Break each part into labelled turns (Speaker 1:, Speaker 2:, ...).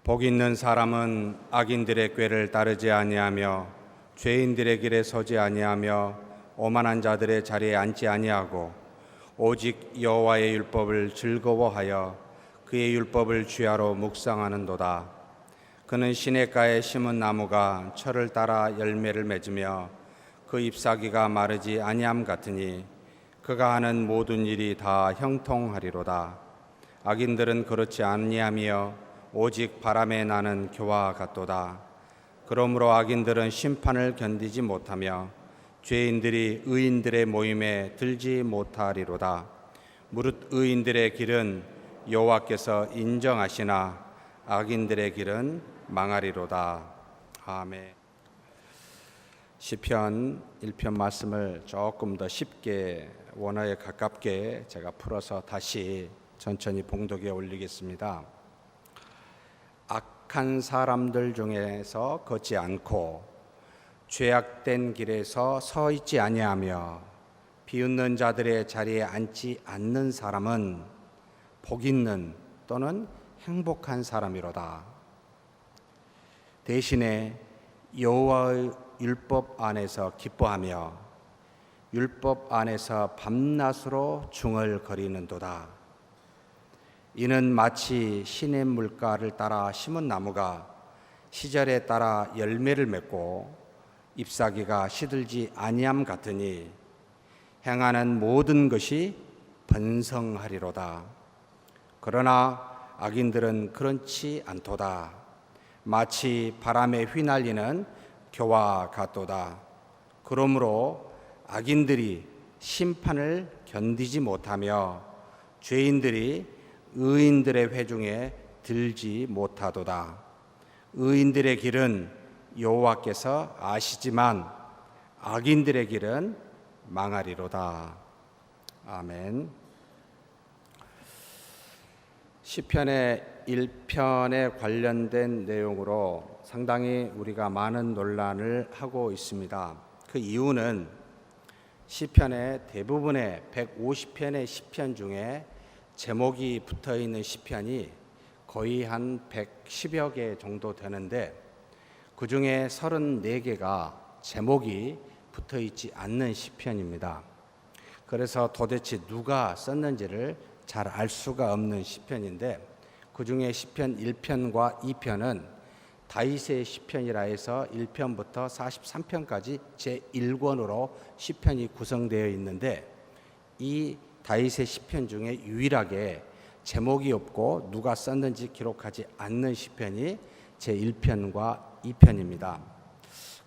Speaker 1: 복 있는 사람은 악인들의 꾀를 따르지 아니하며 죄인들의 길에 서지 아니하며 오만한 자들의 자리에 앉지 아니하고 오직 여호와의 율법을 즐거워하여 그의 율법을 주야로 묵상하는도다. 그는 시냇가에 심은 나무가 철을 따라 열매를 맺으며 그 잎사귀가 마르지 아니함 같으니 그가 하는 모든 일이 다 형통하리로다. 악인들은 그렇지 아니하며 오직 바람에 나는 겨와 같도다. 그러므로 악인들은 심판을 견디지 못하며 죄인들이 의인들의 모임에 들지 못하리로다. 무릇 의인들의 길은 여호와께서 인정하시나 악인들의 길은 망하리로다. 아멘. 시편 1편 말씀을 조금 더 쉽게 원어에 가깝게 제가 풀어서 다시 천천히 봉독에 올리겠습니다. 악한 사람들 중에서 걷지 않고 죄악된 길에서 서 있지 아니하며 비웃는 자들의 자리에 앉지 않는 사람은 복 있는 또는 행복한 사람이로다. 대신에 여호와의 율법 안에서 기뻐하며 율법 안에서 밤낮으로 중얼거리는도다. 이는 마치 시냇물가를 따라 심은 나무가 시절에 따라 열매를 맺고 잎사귀가 시들지 아니함 같으니 행하는 모든 것이 번성하리로다. 그러나 악인들은 그렇지 않도다. 마치 바람에 휘날리는 겨와 같도다. 그러므로 악인들이 심판을 견디지 못하며 죄인들이 의인들의 회중에 들지 못하도다. 의인들의 길은 여호와께서 아시지만 악인들의 길은 망하리로다. 아멘. 시편의 1편에 관련된 내용으로 상당히 우리가 많은 논란을 하고 있습니다. 그 이유는 시편의 대부분의 150편의 시편 중에 제목이 붙어있는 시편이 거의 한 110여 개 정도 되는데 그 중에 34개가 제목이 붙어있지 않는 시편입니다. 그래서 도대체 누가 썼는지를 잘 알 수가 없는 시편인데 그 중에 시편 1편과 2편은 다윗의 시편이라 해서 1편부터 43편까지 제1권으로 시편이 구성되어 있는데 이 다윗의 시편 중에 유일하게 제목이 없고 누가 썼는지 기록하지 않는 시편이 제1편과 2편입니다.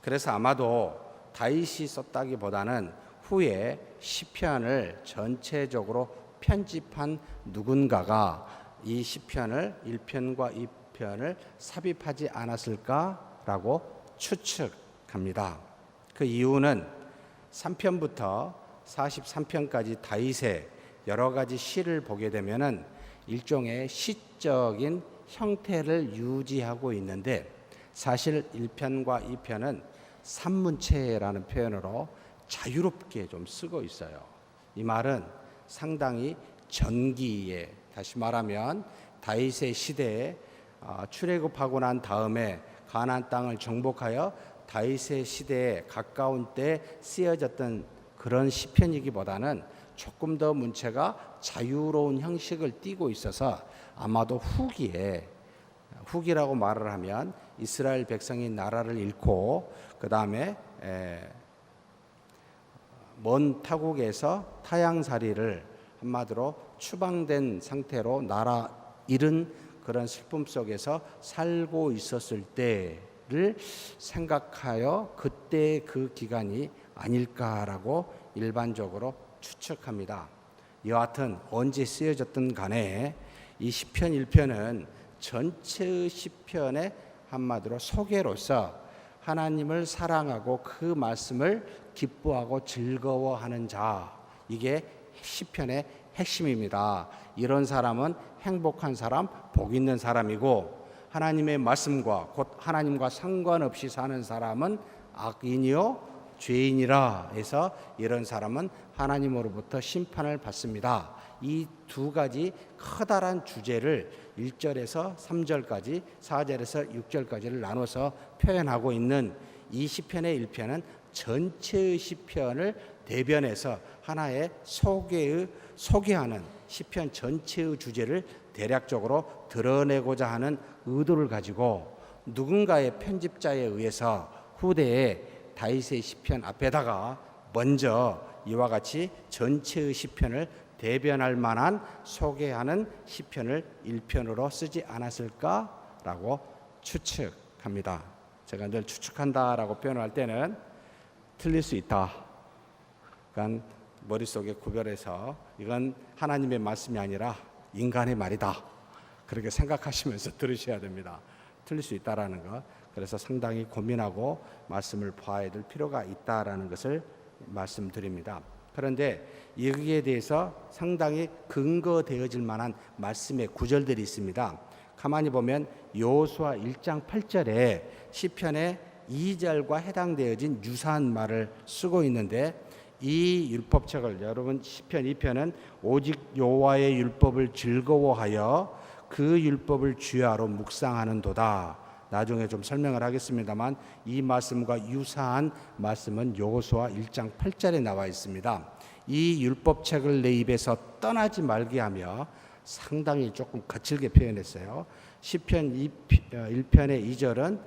Speaker 1: 그래서 아마도 다윗이 썼다기보다는 후에 시편을 전체적으로 편집한 누군가가 이 시편을 1편과 2편을 삽입하지 않았을까라고 추측합니다. 그 이유는 3편부터 43편까지 다윗의 여러 가지 시를 보게 되면은 일종의 시적인 형태를 유지하고 있는데 사실 1편과 2편은 산문체라는 표현으로 자유롭게 좀 쓰고 있어요. 이 말은 상당히 전기에, 다시 말하면 다윗의 시대에 출애굽하고 난 다음에 가나안 땅을 정복하여 다윗의 시대에 가까운 때 쓰여졌던 그런 시편이기보다는 조금 더 문체가 자유로운 형식을 띠고 있어서 아마도 후기라고 말을 하면 이스라엘 백성이 나라를 잃고 그 다음에 먼 타국에서 타향살이를 한마디로 추방된 상태로 나라 잃은 그런 슬픔 속에서 살고 있었을 때를 생각하여 그때 그 기간이 아닐까라고 일반적으로 추측합니다. 여하튼 언제 쓰여졌든 간에 이 시편 1편은 전체의 시편의 한마디로 소개로서 하나님을 사랑하고 그 말씀을 기뻐하고 즐거워하는 자, 이게 시편의 핵심입니다. 이런 사람은 행복한 사람, 복 있는 사람이고 하나님의 말씀과 곧 하나님과 상관없이 사는 사람은 악인이요 죄인이라 해서 이런 사람은 하나님으로부터 심판을 받습니다. 이 두 가지 커다란 주제를 1절에서 3절까지 4절에서 6절까지를 나눠서 표현하고 있는 이 시편의 1편은 전체의 시편을 대변해서 하나의 소개하는 시편 전체의 주제를 대략적으로 드러내고자 하는 의도를 가지고 누군가의 편집자에 의해서 후대에 다윗의 시편 앞에다가 먼저 이와 같이 전체의 시편을 대변할 만한 소개하는 시편을 1편으로 쓰지 않았을까라고 추측합니다. 제가 늘 추측한다라고 표현할 때는 틀릴 수 있다. 그러니까 머릿속에 구별해서 이건 하나님의 말씀이 아니라 인간의 말이다. 그렇게 생각하시면서 들으셔야 됩니다. 틀릴 수 있다라는 것. 그래서 상당히 고민하고 말씀을 봐야 될 필요가 있다라는 것을 말씀드립니다. 그런데 여기에 대해서 상당히 근거되어질 만한 말씀의 구절들이 있습니다. 가만히 보면 여호수아 1장 8절에 시편의 2절과 해당되어진 유사한 말을 쓰고 있는데 이 율법책을 여러분 시편 2편은 오직 여호와의 율법을 즐거워하여 그 율법을 주야로 묵상하는도다. 나중에 좀 설명을 하겠습니다만 이 말씀과 유사한 말씀은 여호수아 1장 8절에 나와 있습니다. 이 율법책을 내 입에서 떠나지 말게 하며 상당히 조금 거칠게 표현했어요. 시편 1편의 2절은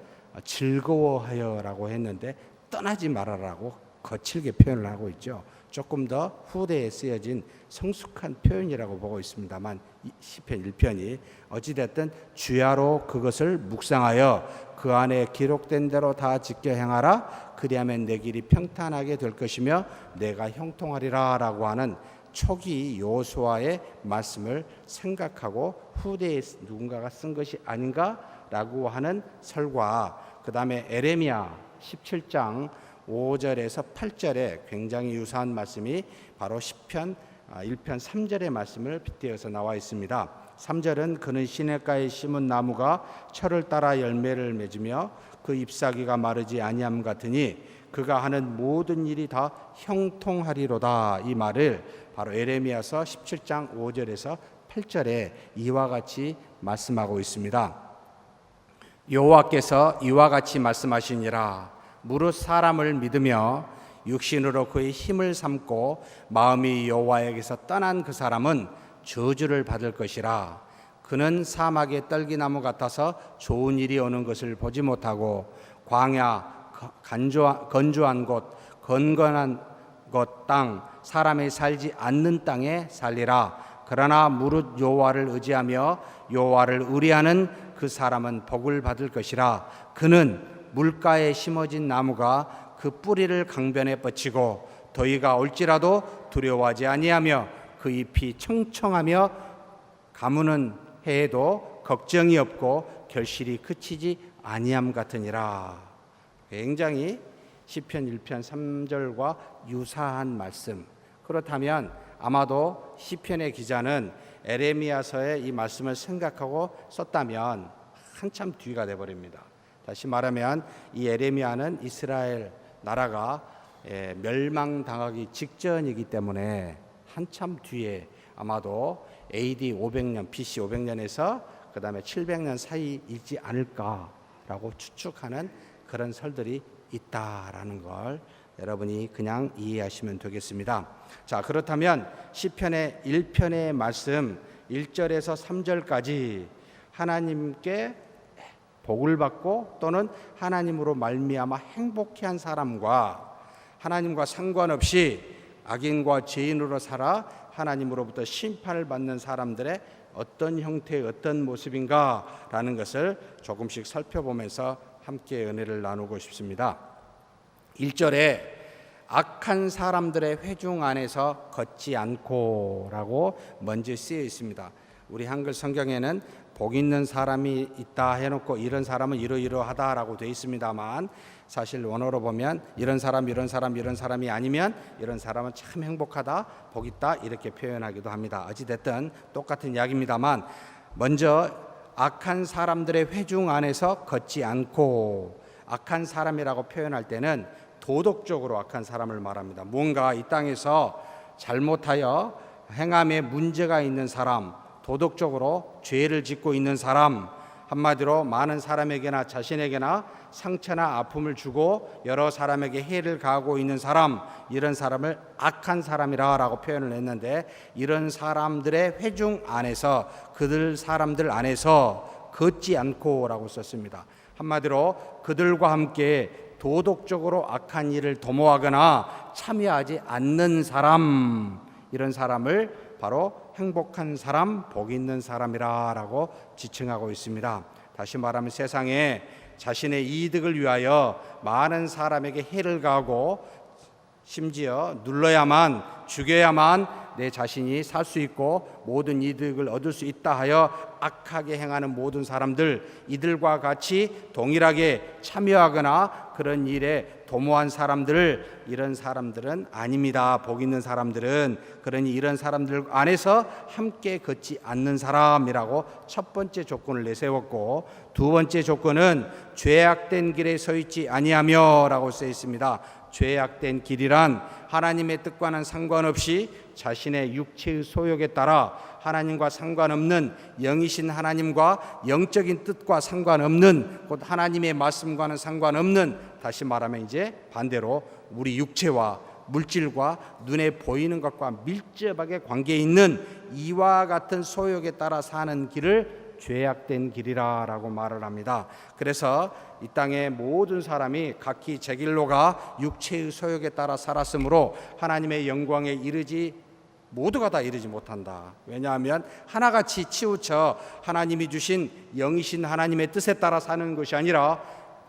Speaker 1: 즐거워하여라고 했는데 떠나지 말아라고 거칠게 표현을 하고 있죠. 조금 더 후대에 쓰여진 성숙한 표현이라고 보고 있습니다만 시편 1편이 어찌됐든 주야로 그것을 묵상하여 그 안에 기록된 대로 다 지켜 행하라. 그리하면 내 길이 평탄하게 될 것이며 내가 형통하리라 라고 하는 초기 여호수아의 말씀을 생각하고 후대에 누군가가 쓴 것이 아닌가라고 하는 설과 그 다음에 에레미야 17장 5절에서 8절에 굉장히 유사한 말씀이 바로 시편 1편 3절의 말씀을 빗대어서 나와 있습니다. 3절은 그는 시냇가에 심은 나무가 철을 따라 열매를 맺으며 그 잎사귀가 마르지 아니함 같으니 그가 하는 모든 일이 다 형통하리로다. 이 말을 바로 에레미야서 17장 5절에서 8절에 이와 같이 말씀하고 있습니다. 여호와께서 이와 같이 말씀하시니라. 무릇 사람을 믿으며 육신으로 그의 힘을 삼고 마음이 여호와에게서 떠난 그 사람은 저주를 받을 것이라. 그는 사막의 떨기나무 같아서 좋은 일이 오는 것을 보지 못하고 광야 건조한 곳 건건한 곳 땅 사람이 살지 않는 땅에 살리라. 그러나 무릇 여호와를 의지하며 여호와를 의뢰하는 그 사람은 복을 받을 것이라. 그는 물가에 심어진 나무가 그 뿌리를 강변에 뻗치고 더위가 올지라도 두려워하지 아니하며 그 잎이 청청하며 가무는 해에도 걱정이 없고 결실이 그치지 아니함 같으니라. 굉장히 시편 1편 3절과 유사한 말씀. 그렇다면 아마도 시편의 기자는 에레미야서의 이 말씀을 생각하고 썼다면 한참 뒤가 돼버립니다. 다시 말하면 이 에레미야는 이스라엘 나라가 멸망당하기 직전이기 때문에 한참 뒤에 아마도 AD 500년, BC 500년에서 그 다음에 700년 사이이지 않을까라고 추측하는 그런 설들이 있다라는 걸 여러분이 그냥 이해하시면 되겠습니다. 자, 그렇다면 시편의 1편의 말씀 1절에서 3절까지 하나님께 복을 받고 또는 하나님으로 말미암아 행복해한 사람과 하나님과 상관없이 악인과 죄인으로 살아 하나님으로부터 심판을 받는 사람들의 어떤 형태의 어떤 모습인가라는 것을 조금씩 살펴보면서 함께 은혜를 나누고 싶습니다. 1절에 악한 사람들의 회중 안에서 걷지 않고라고 먼저 쓰여 있습니다. 우리 한글 성경에는 복 있는 사람이 있다 해놓고 이런 사람은 이러이러하다라고 되어 있습니다만 사실 원어로 보면 이런 사람이 아니면 이런 사람은 참 행복하다, 복 있다 이렇게 표현하기도 합니다. 어찌됐든 똑같은 이야기입니다만 먼저 악한 사람들의 회중 안에서 걷지 않고 악한 사람이라고 표현할 때는 도덕적으로 악한 사람을 말합니다. 뭔가 이 땅에서 잘못하여 행함에 문제가 있는 사람, 도덕적으로 죄를 짓고 있는 사람, 한마디로 많은 사람에게나 자신에게나 상처나 아픔을 주고 여러 사람에게 해를 가하고 있는 사람, 이런 사람을 악한 사람이라고 표현을 했는데, 이런 사람들의 회중 안에서, 그들 사람들 안에서 걷지 않고라고 썼습니다. 한마디로 그들과 함께 도덕적으로 악한 일을 도모하거나 참여하지 않는 사람, 이런 사람을 바로 행복한 사람, 복 있는 사람이라고 지칭하고 있습니다. 다시 말하면 세상에 자신의 이득을 위하여 많은 사람에게 해를 가하고 심지어 눌러야만, 죽여야만 내 자신이 살 수 있고 모든 이득을 얻을 수 있다 하여 악하게 행하는 모든 사람들, 이들과 같이 동일하게 참여하거나 그런 일에 도모한 사람들, 이런 사람들은 아닙니다. 복 있는 사람들은. 그러니 이런 사람들 안에서 함께 걷지 않는 사람이라고 첫 번째 조건을 내세웠고, 두 번째 조건은 죄악된 길에 서 있지 아니하며 라고 쓰여 있습니다. 죄악된 길이란 하나님의 뜻과는 상관없이 자신의 육체의 소욕에 따라 하나님과 상관없는, 영이신 하나님과 영적인 뜻과 상관없는, 곧 하나님의 말씀과는 상관없는, 다시 말하면 이제 반대로 우리 육체와 물질과 눈에 보이는 것과 밀접하게 관계 있는 이와 같은 소욕에 따라 사는 길을 죄악된 길이라고 말을 합니다. 그래서 이 땅의 모든 사람이 각기 제 길로 가 육체의 소욕에 따라 살았으므로 하나님의 영광에 이르지, 모두가 다 이르지 못한다. 왜냐하면 하나같이 치우쳐 하나님이 주신 영이신 하나님의 뜻에 따라 사는 것이 아니라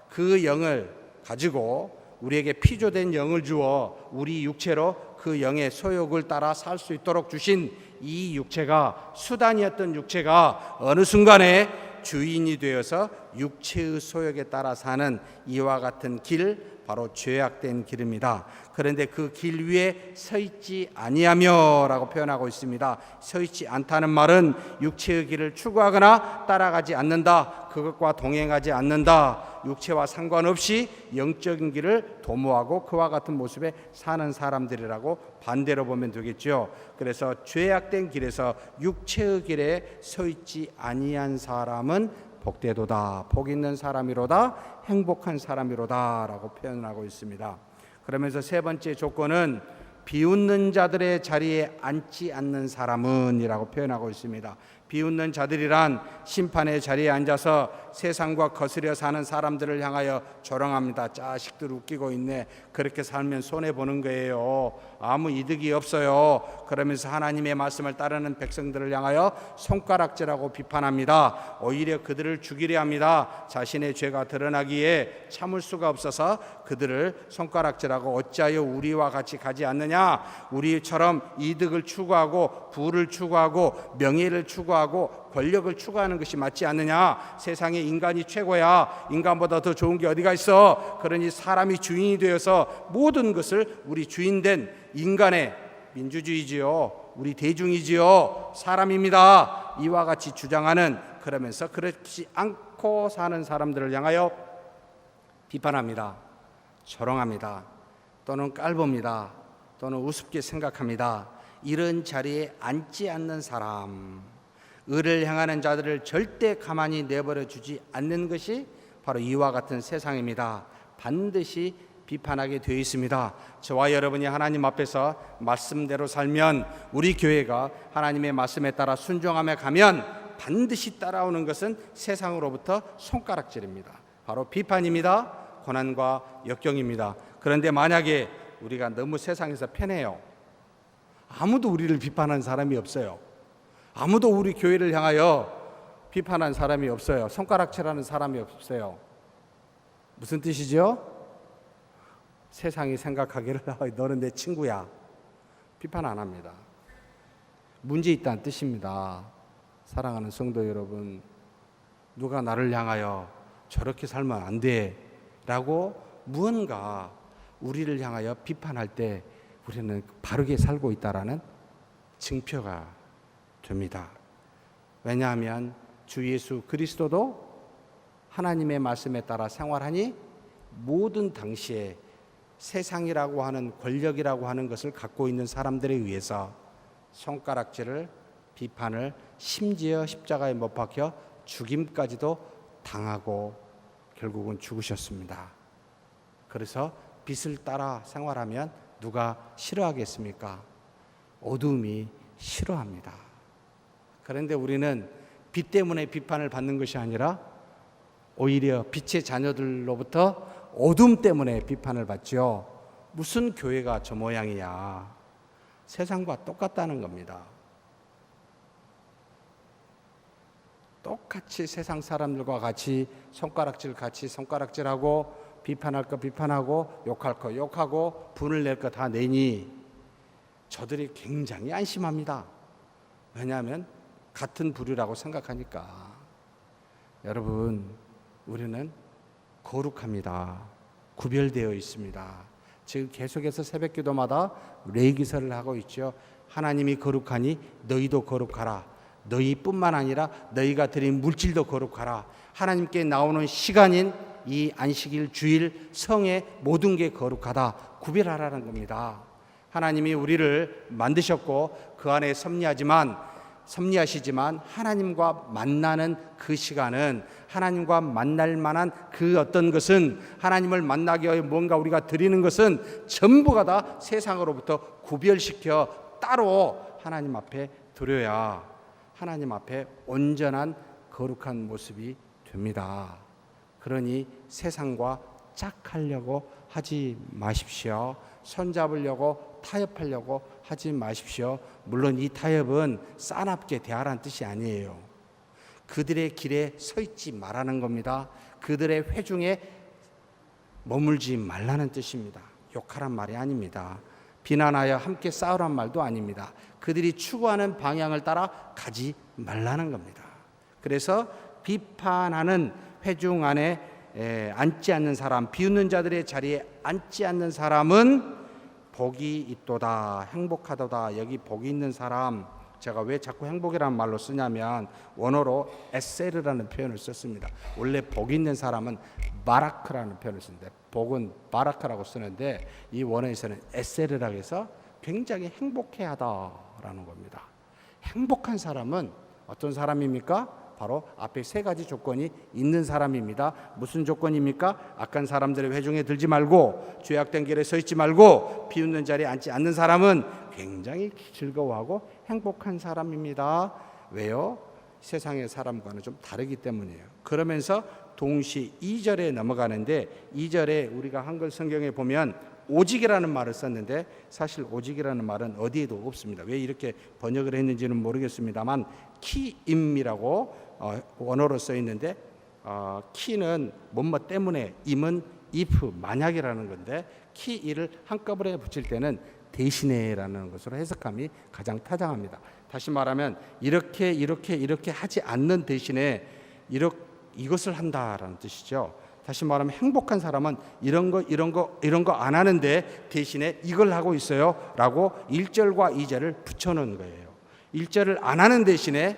Speaker 1: 그 영을 가지고 우리에게 피조된 영을 주어 우리 육체로 그 영의 소욕을 따라 살 수 있도록 주신 이 육체가, 수단이었던 육체가 어느 순간에 주인이 되어서 육체의 소욕에 따라 사는 이와 같은 길, 바로 죄악된 길입니다. 그런데 그 길 위에 서 있지 아니하며 라고 표현하고 있습니다. 서 있지 않다는 말은 육체의 길을 추구하거나 따라가지 않는다, 그것과 동행하지 않는다, 육체와 상관없이 영적인 길을 도모하고 그와 같은 모습에 사는 사람들이라고 반대로 보면 되겠죠. 그래서 죄악된 길에서 육체의 길에 서 있지 아니한 사람은 복되도다, 복 있는 사람이로다, 행복한 사람이로다 라고 표현하고 있습니다. 그러면서 세 번째 조건은 비웃는 자들의 자리에 앉지 않는 사람은 이라고 표현하고 있습니다. 비웃는 자들이란 심판의 자리에 앉아서 세상과 거스려 사는 사람들을 향하여 조롱합니다. 자식들 웃기고 있네, 그렇게 살면 손해보는 거예요, 아무 이득이 없어요, 그러면서 하나님의 말씀을 따르는 백성들을 향하여 손가락질하고 비판합니다. 오히려 그들을 죽이려 합니다. 자신의 죄가 드러나기에 참을 수가 없어서 그들을 손가락질하고 어찌하여 우리와 같이 가지 않느냐, 우리처럼 이득을 추구하고 부를 추구하고 명예를 추구하고 권력을 추구하는 것이 맞지 않느냐, 세상에 인간이 최고야, 인간보다 더 좋은 게 어디가 있어, 그러니 사람이 주인이 되어서 모든 것을 우리 주인된 인간의 민주주의지요, 우리 대중이지요, 사람입니다, 이와 같이 주장하는, 그러면서 그렇지 않고 사는 사람들을 향하여 비판합니다. 조롱합니다. 또는 깔봅니다. 또는 우습게 생각합니다. 이런 자리에 앉지 않는 사람, 의를 행하는 자들을 절대 가만히 내버려 주지 않는 것이 바로 이와 같은 세상입니다. 반드시 비판하게 되어 있습니다. 저와 여러분이 하나님 앞에서 말씀대로 살면, 우리 교회가 하나님의 말씀에 따라 순종하며 가면 반드시 따라오는 것은 세상으로부터 손가락질입니다. 바로 비판입니다. 고난과 역경입니다. 그런데 만약에 우리가 너무 세상에서 편해요, 아무도 우리를 비판하는 사람이 없어요, 아무도 우리 교회를 향하여 비판한 사람이 없어요, 손가락질하는 사람이 없어요. 무슨 뜻이죠? 세상이 생각하기를 너는 내 친구야, 비판 안 합니다. 문제 있다는 뜻입니다. 사랑하는 성도 여러분, 누가 나를 향하여 저렇게 살면 안 돼 라고 무언가 우리를 향하여 비판할 때 우리는 바르게 살고 있다라는 증표가 됩니다. 왜냐하면 주 예수 그리스도도 하나님의 말씀에 따라 생활하니 모든 당시에 세상이라고 하는 권력이라고 하는 것을 갖고 있는 사람들에 의해서 손가락질을, 비판을, 심지어 십자가에 못 박혀 죽임까지도 당하고 결국은 죽으셨습니다. 그래서 빛을 따라 생활하면 누가 싫어하겠습니까? 어둠이 싫어합니다. 그런데 우리는 빛 때문에 비판을 받는 것이 아니라 오히려 빛의 자녀들로부터 어둠 때문에 비판을 받죠. 무슨 교회가 저 모양이야. 세상과 똑같다는 겁니다. 똑같이 세상 사람들과 같이 손가락질하고 비판할 거 비판하고 욕할 거 욕하고 분을 낼 거 다 내니 저들이 굉장히 안심합니다. 왜냐하면 같은 부류라고 생각하니까. 여러분, 우리는 거룩합니다. 구별되어 있습니다. 지금 계속해서 새벽기도마다 레이기서를 하고 있죠. 하나님이 거룩하니 너희도 거룩하라. 너희뿐만 아니라 너희가 드린 물질도 거룩하라. 하나님께 나오는 시간인 이 안식일, 주일, 성의 모든 게 거룩하다. 구별하라는 겁니다. 하나님이 우리를 만드셨고 그 안에 섭리하시지만 하나님과 만나는 그 시간은, 하나님과 만날 만한 그 어떤 것은, 하나님을 만나기 위해 뭔가 우리가 드리는 것은 전부가 다 세상으로부터 구별시켜 따로 하나님 앞에 드려야 하나님 앞에 온전한 거룩한 모습이 됩니다. 그러니 세상과 짝하려고 하지 마십시오. 손잡으려고 타협하려고 하지 마십시오. 물론 이 타협은 싸납게 대하라는 뜻이 아니에요. 그들의 길에 서 있지 말라는 겁니다. 그들의 회중에 머물지 말라는 뜻입니다. 욕하란 말이 아닙니다. 비난하여 함께 싸우란 말도 아닙니다. 그들이 추구하는 방향을 따라 가지 말라는 겁니다. 그래서 비판하는 회중 안에 앉지 않는 사람, 비웃는 자들의 자리에 앉지 않는 사람은 복이 있도다, 행복하도다. 여기 복이 있는 사람, 제가 왜 자꾸 행복이라는 말로 쓰냐면 원어로 에세르라는 표현을 썼습니다. 원래 복 있는 사람은 바라크라는 표현을 쓰는데 복은 바라크라고 쓰는데 이 원어에서는 에세르라고 해서 굉장히 행복해하다라는 겁니다. 행복한 사람은 어떤 사람입니까? 바로 앞에 세 가지 조건이 있는 사람입니다. 무슨 조건입니까? 악한 사람들의 회중에 들지 말고, 죄악된 길에 서 있지 말고, 비웃는 자리에 앉지 않는 사람은 굉장히 즐거워하고 행복한 사람입니다. 왜요? 세상의 사람과는 좀 다르기 때문이에요. 그러면서 동시에 2절에 넘어가는데, 2절에 우리가 한글 성경에 보면 오직이라는 말을 썼는데 사실 오직이라는 말은 어디에도 없습니다. 왜 이렇게 번역을 했는지는 모르겠습니다만 키임이라고 원어로 써 있는데 키는 뭐뭐 때문에, 임은 if 만약이라는 건데 키이를 한꺼번에 붙일 때는 대신에라는 것으로 해석함이 가장 타당합니다. 다시 말하면 이렇게 하지 않는 대신에 이것을 한다라는 뜻이죠. 다시 말하면 행복한 사람은 이런 거 안 하는데 대신에 이걸 하고 있어요 라고 1절과 2절을 붙여놓은 거예요. 1절을 안 하는 대신에,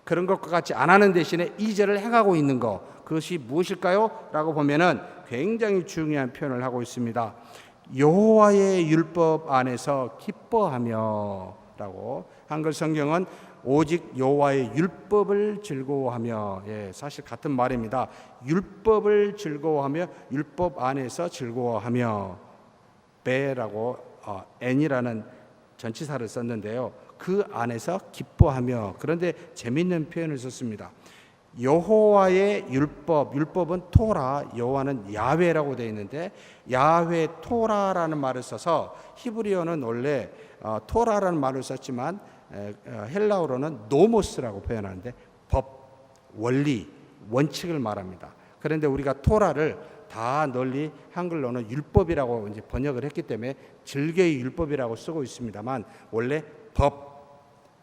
Speaker 1: 그런 것과 같이 안 하는 대신에 2절을 행하고 있는 것, 그것이 무엇일까요? 라고 보면은 굉장히 중요한 표현을 하고 있습니다. 여호와의 율법 안에서 기뻐하며 라고, 한글 성경은 오직 여호와의 율법을 즐거워하며, 사실 같은 말입니다. 율법을 즐거워하며, 율법 안에서 즐거워하며, 베라고 n이라는 전치사를 썼는데요. 그 안에서 기뻐하며. 그런데 재미있는 표현을 썼습니다. 여호와의 율법은 토라, 여호와는 야훼라고 되어 있는데 야훼 토라라는 말을 써서 히브리어는 원래 토라라는 말을 썼지만 헬라어로는 노모스라고 표현하는데 법, 원리, 원칙을 말합니다. 그런데 우리가 토라를 다 널리 한글로는 율법이라고 이제 번역을 했기 때문에 즐겨의 율법이라고 쓰고 있습니다만 원래 법,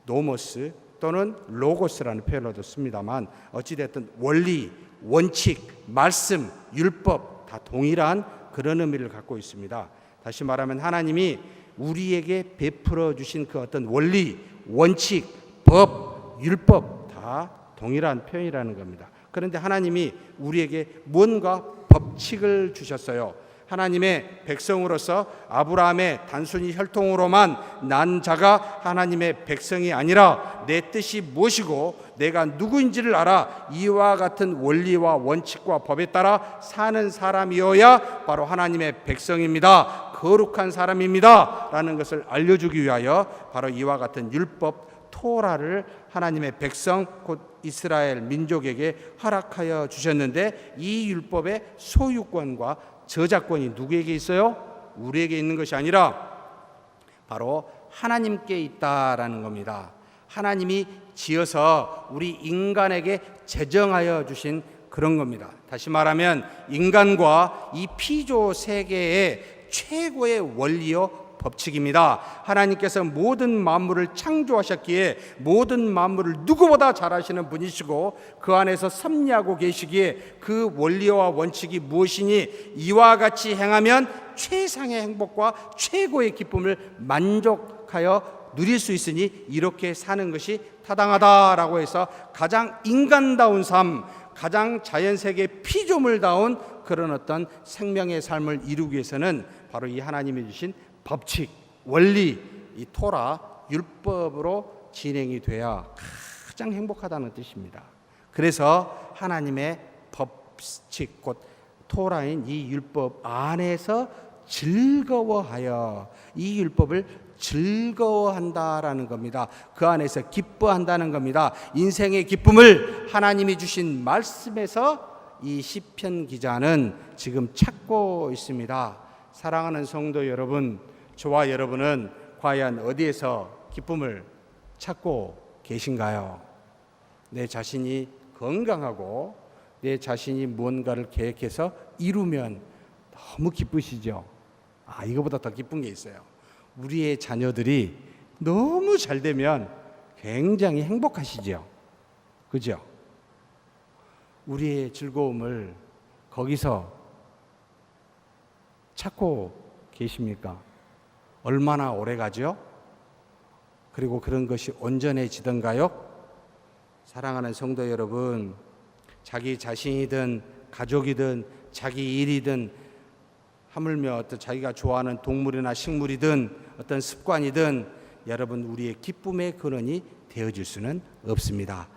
Speaker 1: 노모스 또는 로고스라는 표현으로도 씁니다만 어찌됐든 원리, 원칙, 말씀, 율법 다 동일한 그런 의미를 갖고 있습니다. 다시 말하면 하나님이 우리에게 베풀어 주신 그 어떤 원리, 원칙, 법, 율법 다 동일한 표현이라는 겁니다. 그런데 하나님이 우리에게 뭔가 법칙을 주셨어요. 하나님의 백성으로서 아브라함의 단순히 혈통으로만 난 자가 하나님의 백성이 아니라 내 뜻이 무엇이고 내가 누구인지를 알아 이와 같은 원리와 원칙과 법에 따라 사는 사람이어야 바로 하나님의 백성입니다. 거룩한 사람입니다. 라는 것을 알려주기 위하여 바로 이와 같은 율법 토라를 하나님의 백성 곧 이스라엘 민족에게 허락하여 주셨는데 이 율법의 소유권과 저작권이 누구에게 있어요? 우리에게 있는 것이 아니라 바로 하나님께 있다라는 겁니다. 하나님이 지어서 우리 인간에게 제정하여 주신 그런 겁니다. 다시 말하면 인간과 이 피조 세계의 최고의 원리요 법칙입니다. 하나님께서 모든 만물을 창조하셨기에 모든 만물을 누구보다 잘 아시는 분이시고 그 안에서 섭리하고 계시기에 그 원리와 원칙이 무엇이니 이와 같이 행하면 최상의 행복과 최고의 기쁨을 만족하여 누릴 수 있으니 이렇게 사는 것이 타당하다라고 해서 가장 인간다운 삶, 가장 자연세계 피조물다운 그런 어떤 생명의 삶을 이루기 위해서는 바로 이 하나님이 주신 법칙, 원리, 이 토라, 율법으로 진행이 돼야 가장 행복하다는 뜻입니다. 그래서 하나님의 법칙, 곧 토라인 이 율법 안에서 즐거워하여 이 율법을 즐거워한다라는 겁니다. 그 안에서 기뻐한다는 겁니다. 인생의 기쁨을 하나님이 주신 말씀에서 이 시편 기자는 지금 찾고 있습니다. 사랑하는 성도 여러분, 저와 여러분은 과연 어디에서 기쁨을 찾고 계신가요? 내 자신이 건강하고 내 자신이 무언가를 계획해서 이루면 너무 기쁘시죠? 이거보다 더 기쁜 게 있어요. 우리의 자녀들이 너무 잘 되면 굉장히 행복하시죠? 그죠? 우리의 즐거움을 거기서 찾고 계십니까? 얼마나 오래 가죠? 그리고 그런 것이 온전해지던가요? 사랑하는 성도 여러분, 자기 자신이든 가족이든 자기 일이든 하물며 어떤 자기가 좋아하는 동물이나 식물이든 어떤 습관이든 여러분 우리의 기쁨의 근원이 되어질 수는 없습니다.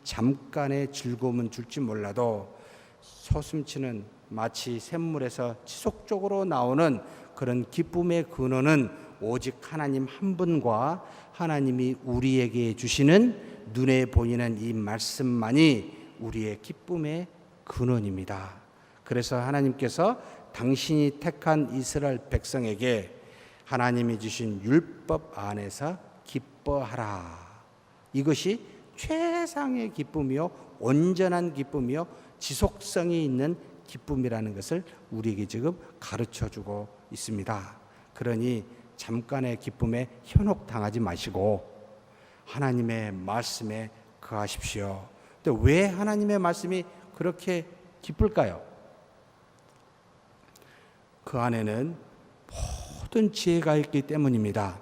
Speaker 1: 잠깐의 즐거움은 줄지 몰라도 소숨치는 마치 샘물에서 지속적으로 나오는 그런 기쁨의 근원은 오직 하나님 한 분과 하나님이 우리에게 주시는 눈에 보이는 이 말씀만이 우리의 기쁨의 근원입니다. 그래서 하나님께서 당신이 택한 이스라엘 백성에게 하나님이 주신 율법 안에서 기뻐하라. 이것이 최상의 기쁨이요 온전한 기쁨이요 지속성이 있는 기쁨이라는 것을 우리에게 지금 가르쳐주고 있습니다. 그러니 잠깐의 기쁨에 현혹당하지 마시고 하나님의 말씀에 거하십시오. 근데 왜 하나님의 말씀이 그렇게 기쁠까요? 그 안에는 모든 지혜가 있기 때문입니다.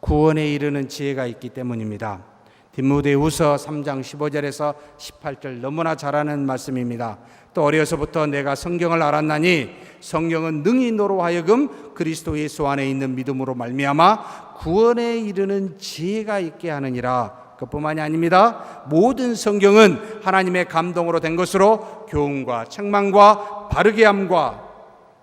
Speaker 1: 구원에 이르는 지혜가 있기 때문입니다. 디모데후서 3장 15절에서 18절 너무나 잘 아는 말씀입니다. 또 어려서부터 내가 성경을 알았나니 성경은 능히 너로 하여금 그리스도 예수 안에 있는 믿음으로 말미암아 구원에 이르는 지혜가 있게 하느니라. 그뿐만이 아닙니다. 모든 성경은 하나님의 감동으로 된 것으로 교훈과 책망과 바르게 함과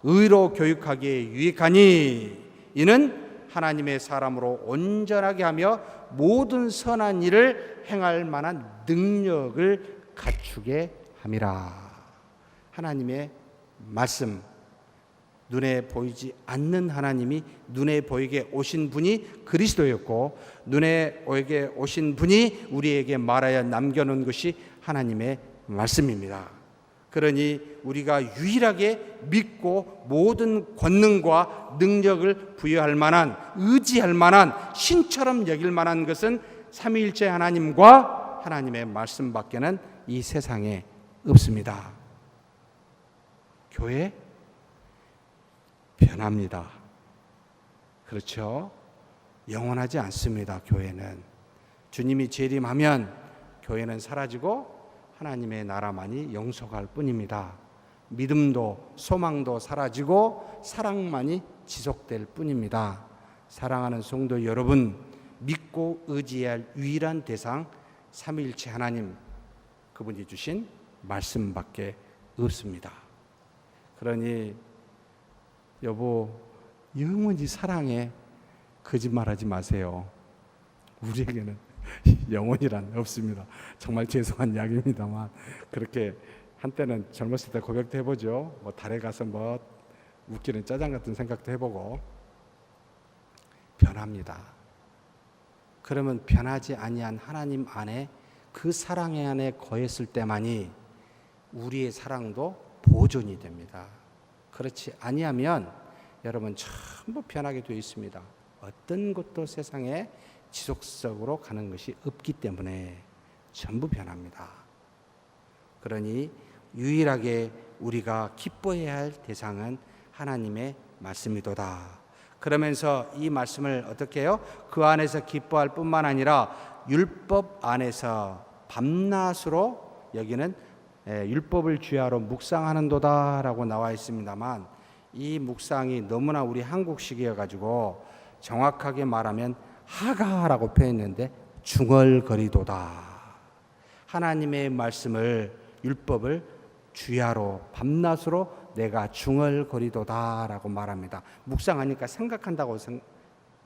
Speaker 1: 의로 교육하기에 유익하니 이는 하나님의 사람으로 온전하게 하며 모든 선한 일을 행할 만한 능력을 갖추게 함이라. 하나님의 말씀, 눈에 보이지 않는 하나님이 눈에 보이게 오신 분이 그리스도였고 눈에 보이게 오신 분이 우리에게 말하여 남겨놓은 것이 하나님의 말씀입니다. 그러니 우리가 유일하게 믿고 모든 권능과 능력을 부여할 만한, 의지할 만한, 신처럼 여길 만한 것은 삼위일체 하나님과 하나님의 말씀밖에는 이 세상에 없습니다. 교회 변합니다. 그렇죠? 영원하지 않습니다. 교회는 주님이 재림하면 교회는 사라지고 하나님의 나라만이 영속할 뿐입니다. 믿음도 소망도 사라지고 사랑만이 지속될 뿐입니다. 사랑하는 성도 여러분, 믿고 의지해야 할 유일한 대상 삼위일체 하나님, 그분이 주신 말씀밖에 없습니다. 그러니 여보, 영원히 사랑해. 거짓말하지 마세요. 우리에게는 영혼이란 없습니다. 정말 죄송한 이야기입니다만 그렇게 한때는 젊었을 때 고백도 해보죠. 뭐 달에 가서 뭐 웃기는 짜장 같은 생각도 해보고. 변합니다. 그러면 변하지 아니한 하나님 안에, 그 사랑 안에 거했을 때만이 우리의 사랑도 보존이 됩니다. 그렇지 아니하면 여러분 전부 변하게 되어 있습니다. 어떤 것도 세상에 지속적으로 가는 것이 없기 때문에 전부 변합니다. 그러니 유일하게 우리가 기뻐해야 할 대상은 하나님의 말씀이도다. 그러면서 이 말씀을 어떻게 해요? 그 안에서 기뻐할 뿐만 아니라 율법 안에서 밤낮으로, 여기는 율법을 주야로 묵상하는도다라고 나와 있습니다만, 이 묵상이 너무나 우리 한국식이어 가지고 정확하게 말하면 하가라고 표현했는데 중얼거리도다. 하나님의 말씀을, 율법을 주야로 밤낮으로 내가 중얼거리도다라고 말합니다. 묵상하니까 생각한다고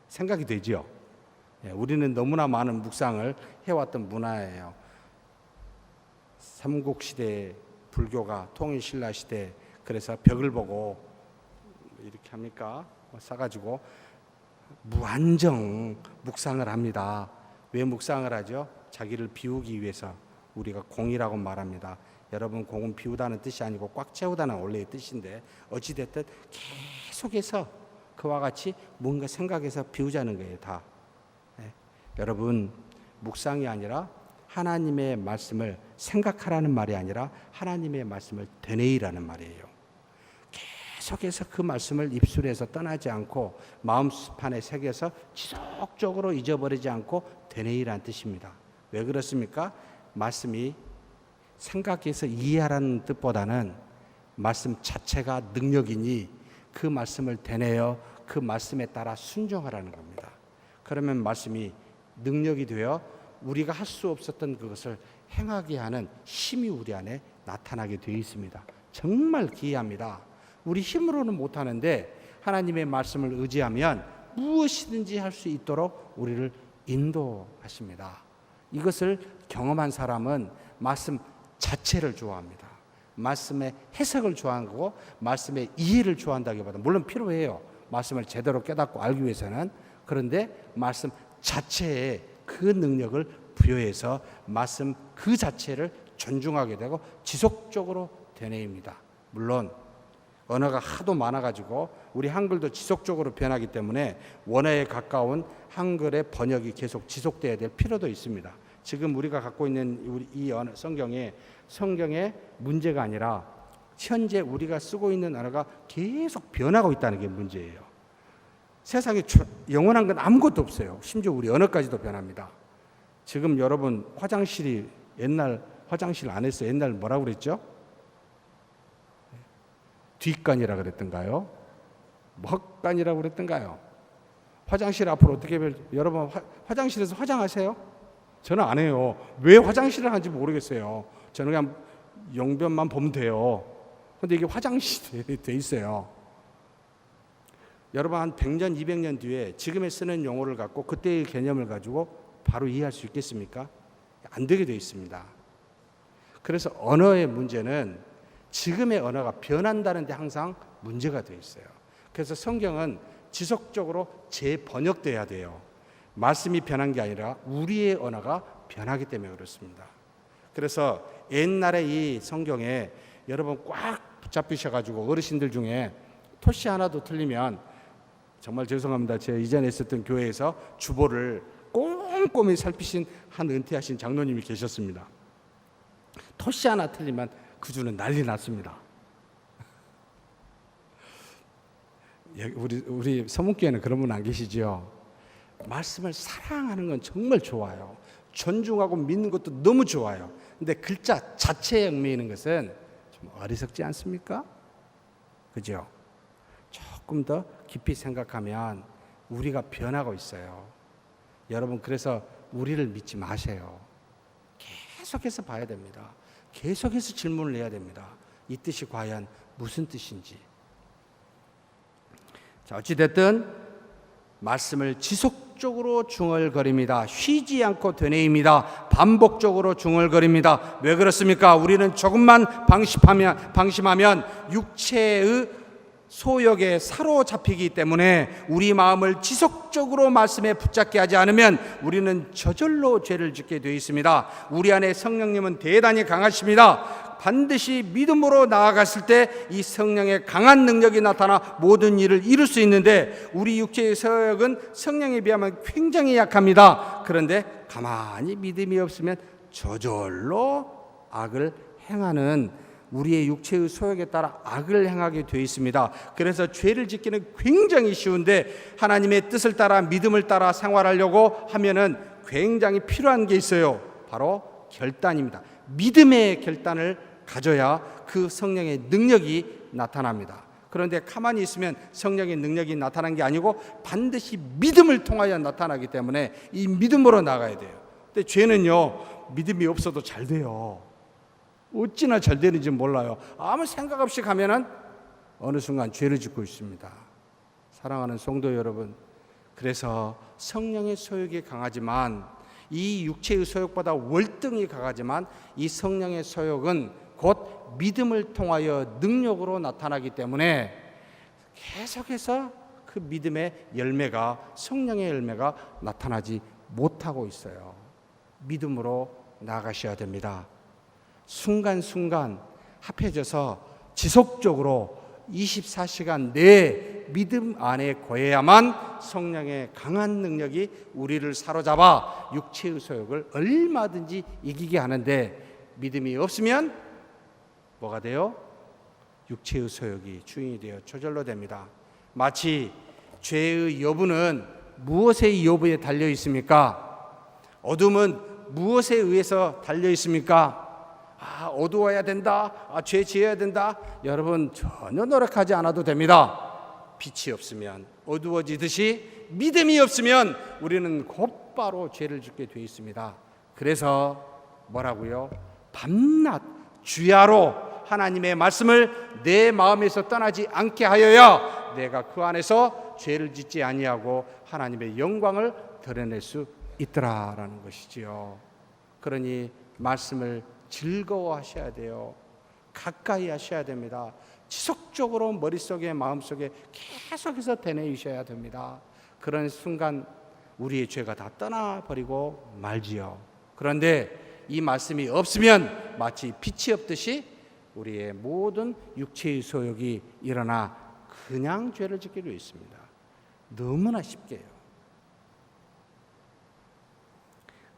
Speaker 1: 생각이 되죠. 우리는 너무나 많은 묵상을 해왔던 문화예요. 삼국시대 불교가 통일신라시대, 그래서 벽을 보고 이렇게 합니까? 싸가지고 무한정 묵상을 합니다. 왜 묵상을 하죠? 자기를 비우기 위해서. 우리가 공이라고 말합니다. 여러분, 공은 비우다는 뜻이 아니고 꽉 채우다는 원래의 뜻인데, 어찌됐든 계속해서 그와 같이 뭔가 생각해서 비우자는 거예요. 다. 여러분, 묵상이 아니라 하나님의 말씀을 생각하라는 말이 아니라 하나님의 말씀을 되뇌이라는 말이에요. 계속해서 그 말씀을 입술에서 떠나지 않고 마음판에 새겨서 지속적으로 잊어버리지 않고 되뇌이라는 뜻입니다. 왜 그렇습니까? 말씀이 생각해서 이해하라는 뜻보다는 말씀 자체가 능력이니 그 말씀을 되뇌어 그 말씀에 따라 순종하라는 겁니다. 그러면 말씀이 능력이 되어 우리가 할 수 없었던 그것을 행하게 하는 힘이 우리 안에 나타나게 되어 있습니다. 정말 기이합니다. 우리 힘으로는 못하는데 하나님의 말씀을 의지하면 무엇이든지 할 수 있도록 우리를 인도하십니다. 이것을 경험한 사람은 말씀 자체를 좋아합니다. 말씀의 해석을 좋아하는 거고 말씀의 이해를 좋아한다기보다, 물론 필요해요. 말씀을 제대로 깨닫고 알기 위해서는. 그런데 말씀 자체에 그 능력을 부여해서 말씀 그 자체를 존중하게 되고 지속적으로 되뇌입니다. 물론 언어가 하도 많아가지고 우리 한글도 지속적으로 변하기 때문에 원어에 가까운 한글의 번역이 계속 지속돼야 될 필요도 있습니다. 지금 우리가 갖고 있는 이 언어, 성경의 문제가 아니라 현재 우리가 쓰고 있는 언어가 계속 변하고 있다는 게 문제예요. 세상에 영원한 건 아무것도 없어요. 심지어 우리 언어까지도 변합니다. 지금 여러분, 화장실이 옛날 화장실 안에서 옛날 뭐라고 그랬죠? 뒷간이라 그랬던가요? 헛간이라고 그랬던가요? 화장실 앞으로 어떻게 여러분 화장실에서 화장하세요? 저는 안 해요. 왜 화장실을 하는지 모르겠어요. 저는 그냥 영변만 보면 돼요. 근데 이게 화장실이 돼 있어요. 여러분, 한 100년, 200년 뒤에 지금에 쓰는 용어를 갖고 그때의 개념을 가지고 바로 이해할 수 있겠습니까? 안 되게 돼 있습니다. 그래서 언어의 문제는 지금의 언어가 변한다는 데 항상 문제가 되어 있어요. 그래서 성경은 지속적으로 재번역돼야 돼요. 말씀이 변한 게 아니라 우리의 언어가 변하기 때문에 그렇습니다. 그래서 옛날에 이 성경에 여러분 꽉 붙잡히셔가지고 어르신들 중에 토시 하나도 틀리면 정말 죄송합니다. 제가 이전에 있었던 교회에서 주보를 꼼꼼히 살피신 한 은퇴하신 장로님이 계셨습니다. 토시 하나 틀리면 그 주는 난리 났습니다. 우리 서문교회는 그런 분 안 계시죠? 말씀을 사랑하는 건 정말 좋아요. 존중하고 믿는 것도 너무 좋아요. 근데 글자 자체에 얽매이는 것은 좀 어리석지 않습니까? 그죠? 조금 더 깊이 생각하면 우리가 변하고 있어요. 여러분, 그래서 우리를 믿지 마세요. 계속해서 봐야 됩니다. 계속해서 질문을 해야 됩니다. 이 뜻이 과연 무슨 뜻인지. 자, 어찌됐든 말씀을 지속적으로 중얼거립니다. 쉬지 않고 되뇌입니다. 반복적으로 중얼거립니다. 왜 그렇습니까? 우리는 조금만 방심하면 육체의 소욕에 사로잡히기 때문에 우리 마음을 지속적으로 말씀에 붙잡게 하지 않으면 우리는 저절로 죄를 짓게 되어 있습니다. 우리 안에 성령님은 대단히 강하십니다. 반드시 믿음으로 나아갔을 때 이 성령의 강한 능력이 나타나 모든 일을 이룰 수 있는데 우리 육체의 소욕은 성령에 비하면 굉장히 약합니다. 그런데 가만히 믿음이 없으면 저절로 악을 행하는 우리의 육체의 소욕에 따라 악을 행하게 되어 있습니다. 그래서 죄를 짓기는 굉장히 쉬운데 하나님의 뜻을 따라 믿음을 따라 생활하려고 하면은 굉장히 필요한 게 있어요. 바로 결단입니다. 믿음의 결단을 가져야 그 성령의 능력이 나타납니다. 그런데 가만히 있으면 성령의 능력이 나타난 게 아니고 반드시 믿음을 통하여 나타나기 때문에 이 믿음으로 나가야 돼요. 근데 죄는요, 믿음이 없어도 잘 돼요. 어찌나 잘 되는지 몰라요. 아무 생각 없이 가면은 어느 순간 죄를 짓고 있습니다. 사랑하는 성도 여러분, 그래서 성령의 소욕이 강하지만 이 육체의 소욕보다 월등히 강하지만 이 성령의 소욕은 곧 믿음을 통하여 능력으로 나타나기 때문에 계속해서 그 믿음의 열매가, 성령의 열매가 나타나지 못하고 있어요. 믿음으로 나아가셔야 됩니다. 순간순간 합해져서 지속적으로 24시간 내에 믿음 안에 거해야만 성령의 강한 능력이 우리를 사로잡아 육체의 소욕을 얼마든지 이기게 하는데, 믿음이 없으면 뭐가 돼요? 육체의 소욕이 주인이 되어 저절로 됩니다. 마치 죄의 여부는 무엇의 여부에 달려 있습니까? 어둠은 무엇에 의해서 달려 있습니까? 어두워야 된다, 죄 지어야 된다. 여러분, 전혀 노력하지 않아도 됩니다. 빛이 없으면 어두워지듯이 믿음이 없으면 우리는 곧바로 죄를 짓게 되어 있습니다. 그래서 뭐라고요? 밤낮 주야로 하나님의 말씀을 내 마음에서 떠나지 않게 하여야 내가 그 안에서 죄를 짓지 아니하고 하나님의 영광을 드러낼 수 있더라라는 것이지요. 그러니 말씀을 즐거워하셔야 돼요. 가까이 하셔야 됩니다. 지속적으로 머릿속에 마음속에 계속해서 되뇌이셔야 됩니다. 그런 순간 우리의 죄가 다 떠나버리고 말지요. 그런데 이 말씀이 없으면 마치 빛이 없듯이 우리의 모든 육체의 소욕이 일어나 그냥 죄를 짓게 되어 있습니다. 너무나 쉽게요.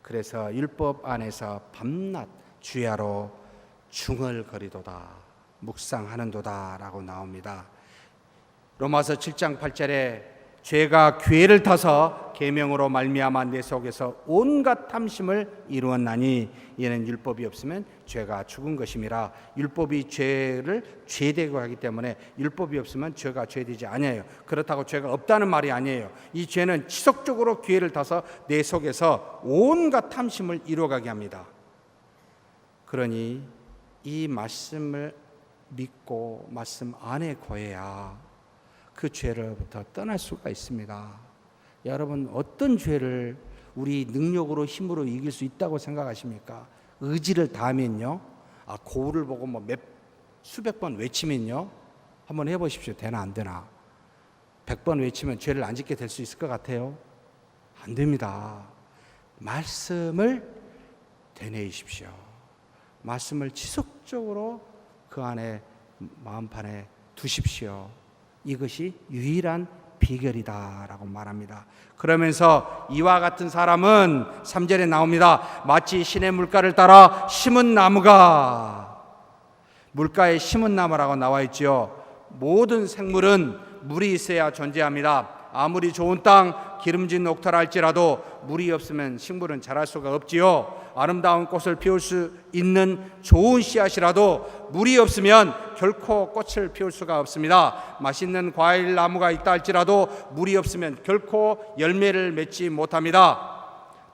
Speaker 1: 그래서 율법 안에서 밤낮 주야로 중얼거리도다, 묵상하는도다 라고 나옵니다. 로마서 7장 8절에 죄가 괴를 타서 계명으로 말미암아 내 속에서 온갖 탐심을 이루었나니 이는 율법이 없으면 죄가 죽은 것임이라. 율법이 죄를 죄되고 하기 때문에 율법이 없으면 죄가 죄되지 아니에요. 그렇다고 죄가 없다는 말이 아니에요. 이 죄는 지속적으로 괴를 타서 내 속에서 온갖 탐심을 이루어가게 합니다. 그러니 이 말씀을 믿고 말씀 안에 거해야 그 죄로부터 떠날 수가 있습니다. 여러분, 어떤 죄를 우리 능력으로 힘으로 이길 수 있다고 생각하십니까? 의지를 다하면요, 거울을 보고 수백 번 외치면요, 한번 해보십시오. 되나 안 되나? 100번 외치면 죄를 안 짓게 될 수 있을 것 같아요? 안 됩니다. 말씀을 되뇌이십시오. 말씀을 지속적으로 그 안에 마음판에 두십시오. 이것이 유일한 비결이다라고 말합니다. 그러면서 이와 같은 사람은 3절에 나옵니다. 마치 신의 물가를 따라 심은 나무가, 물가에 심은 나무라고 나와 있죠. 모든 생물은 물이 있어야 존재합니다. 아무리 좋은 땅, 기름진 옥토라 할지라도 물이 없으면 식물은 자랄 수가 없지요. 아름다운 꽃을 피울 수 있는 좋은 씨앗이라도 물이 없으면 결코 꽃을 피울 수가 없습니다. 맛있는 과일 나무가 있다 할지라도 물이 없으면 결코 열매를 맺지 못합니다.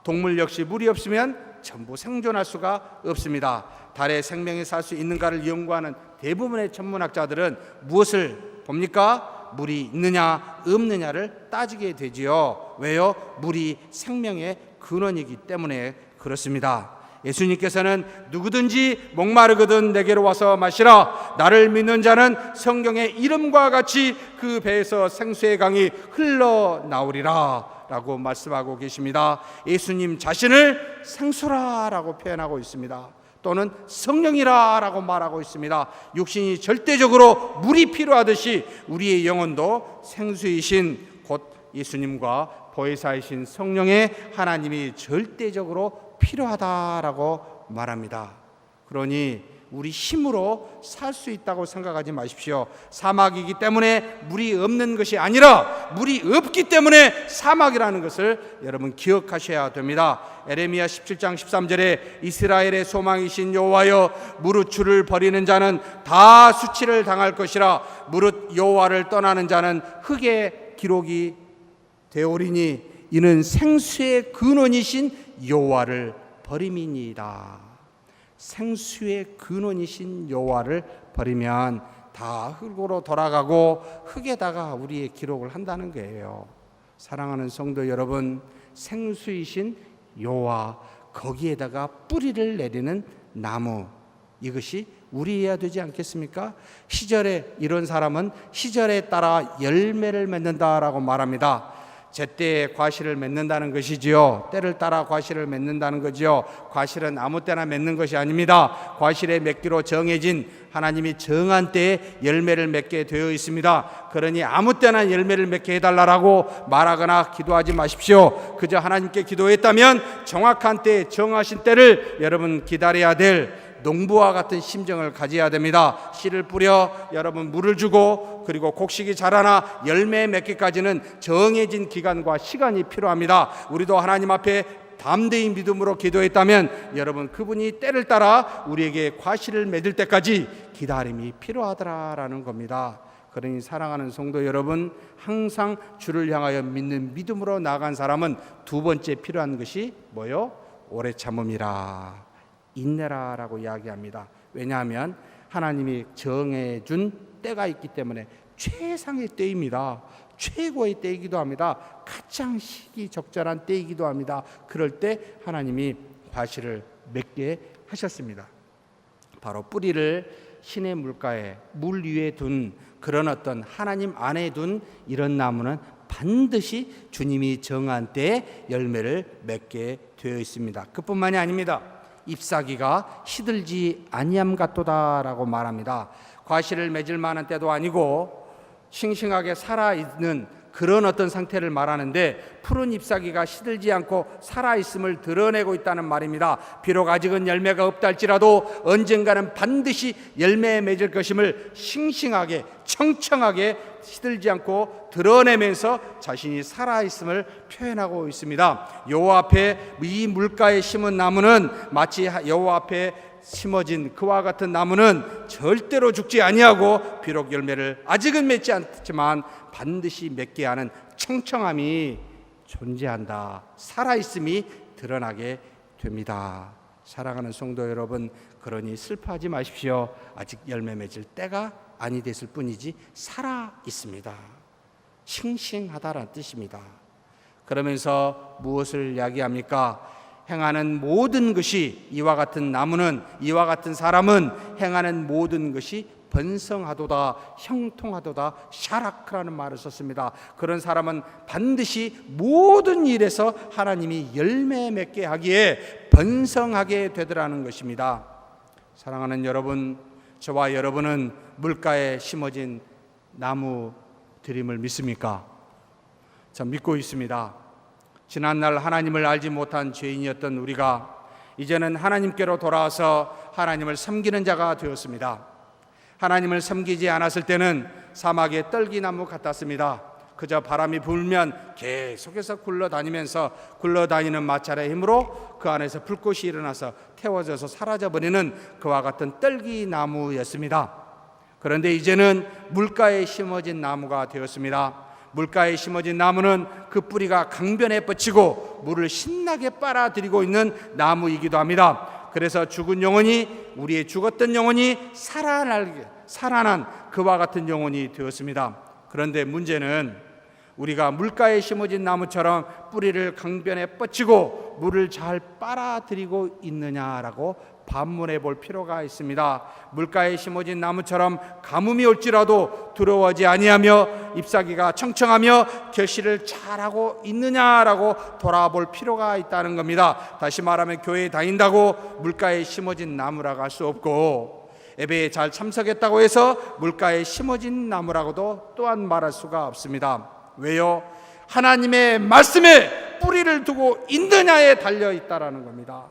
Speaker 1: 동물 역시 물이 없으면 전부 생존할 수가 없습니다. 달에 생명이 살 수 있는가를 연구하는 대부분의 천문학자들은 무엇을 봅니까? 물이 있느냐 없느냐를 따지게 되지요. 왜요? 물이 생명의 근원이기 때문에 그렇습니다. 예수님께서는 누구든지 목마르거든 내게로 와서 마시라. 나를 믿는 자는 성경의 이름과 같이 그 배에서 생수의 강이 흘러나오리라 라고 말씀하고 계십니다. 예수님 자신을 생수라라고 표현하고 있습니다. 또는 성령이라라고 말하고 있습니다. 육신이 절대적으로 물이 필요하듯이 우리의 영혼도 생수이신 곧 예수님과 보혜사이신 성령의 하나님이 절대적으로 필요하다라고 말합니다. 그러니 우리 힘으로 살 수 있다고 생각하지 마십시오. 사막이기 때문에 물이 없는 것이 아니라 물이 없기 때문에 사막이라는 것을 여러분 기억하셔야 됩니다. 에레미야 17장 13절에 이스라엘의 소망이신 여호와여 무릇 주를 버리는 자는 다 수치를 당할 것이라 무릇 여호와를 떠나는 자는 흙의 기록이 되오리니 이는 생수의 근원이신 여호와를 버림이니이다. 생수의 근원이신 여호와를 버리면 다 흙으로 돌아가고 흙에다가 우리의 기록을 한다는 거예요. 사랑하는 성도 여러분, 생수이신 여호와 거기에다가 뿌리를 내리는 나무, 이것이 우리여야 되지 않겠습니까? 시절에 이런 사람은 시절에 따라 열매를 맺는다라고 말합니다. 제때에 과실을 맺는다는 것이지요. 때를 따라 과실을 맺는다는 거지요. 과실은 아무 때나 맺는 것이 아닙니다. 과실에 맺기로 정해진 하나님이 정한 때에 열매를 맺게 되어 있습니다. 그러니 아무 때나 열매를 맺게 해달라고 말하거나 기도하지 마십시오. 그저 하나님께 기도했다면 정확한 때에 정하신 때를 여러분 기다려야 될 농부와 같은 심정을 가져야 됩니다. 씨를 뿌려 여러분 물을 주고 그리고 곡식이 자라나 열매 맺기까지는 정해진 기간과 시간이 필요합니다. 우리도 하나님 앞에 담대히 믿음으로 기도했다면 여러분 그분이 때를 따라 우리에게 과실을 맺을 때까지 기다림이 필요하더라라는 겁니다. 그러니 사랑하는 성도 여러분, 항상 주를 향하여 믿는 믿음으로 나아간 사람은 두 번째 필요한 것이 뭐요? 오래 참음이라, 인내라라고 이야기합니다. 왜냐하면 하나님이 정해준 때가 있기 때문에 최상의 때입니다. 최고의 때이기도 합니다. 가장 시기 적절한 때이기도 합니다. 그럴 때 하나님이 과실을 맺게 하셨습니다. 바로 뿌리를 신의 물가에 물 위에 둔 그런 어떤 하나님 안에 둔 이런 나무는 반드시 주님이 정한 때에 열매를 맺게 되어 있습니다. 그뿐만이 아닙니다. 잎사귀가 시들지 아니함 같도다라고 말합니다. 과실을 맺을 만한 때도 아니고 싱싱하게 살아있는 그런 어떤 상태를 말하는데 푸른 잎사귀가 시들지 않고 살아있음을 드러내고 있다는 말입니다. 비록 아직은 열매가 없다 할지라도 언젠가는 반드시 열매에 맺을 것임을 싱싱하게 청청하게 시들지 않고 드러내면서 자신이 살아있음을 표현하고 있습니다. 여호와 앞에 이 물가에 심은 나무는 마치 여호와 앞에 심어진 그와 같은 나무는 절대로 죽지 아니하고 비록 열매를 아직은 맺지 않지만 반드시 맺게 하는 청청함이 존재한다. 살아있음이 드러나게 됩니다. 사랑하는 성도 여러분, 그러니 슬퍼하지 마십시오. 아직 열매 맺을 때가 아니 됐을 뿐이지 살아 있습니다. 싱싱하다라는 뜻입니다. 그러면서 무엇을 이야기합니까? 행하는 모든 것이 이와 같은 나무는 이와 같은 사람은 행하는 모든 것이 번성하도다 형통하도다 샤라크라는 말을 썼습니다. 그런 사람은 반드시 모든 일에서 하나님이 열매 맺게 하기에 번성하게 되더라는 것입니다. 사랑하는 여러분, 저와 여러분은 물가에 심어진 나무 드림을 믿습니까? 전 믿고 있습니다. 지난날 하나님을 알지 못한 죄인이었던 우리가 이제는 하나님께로 돌아와서 하나님을 섬기는 자가 되었습니다. 하나님을 섬기지 않았을 때는 사막의 떨기나무 같았습니다. 그저 바람이 불면 계속해서 굴러다니는 마찰의 힘으로 그 안에서 불꽃이 일어나서 태워져서 사라져버리는 그와 같은 떨기나무였습니다. 그런데 이제는 물가에 심어진 나무가 되었습니다. 물가에 심어진 나무는 그 뿌리가 강변에 뻗치고 물을 신나게 빨아들이고 있는 나무이기도 합니다. 그래서 죽은 영혼이, 우리의 죽었던 영혼이 살아난 그와 같은 영혼이 되었습니다. 그런데 문제는 우리가 물가에 심어진 나무처럼 뿌리를 강변에 뻗치고 물을 잘 빨아들이고 있느냐라고 반문해 볼 필요가 있습니다. 물가에 심어진 나무처럼 가뭄이 올지라도 두려워하지 아니하며 잎사귀가 청청하며 결실을 잘하고 있느냐라고 돌아볼 필요가 있다는 겁니다. 다시 말하면 교회에 다닌다고 물가에 심어진 나무라고 할 수 없고, 예배에 잘 참석했다고 해서 물가에 심어진 나무라고도 또한 말할 수가 없습니다. 왜요? 하나님의 말씀에 뿌리를 두고 있느냐에 달려 있다라는 겁니다.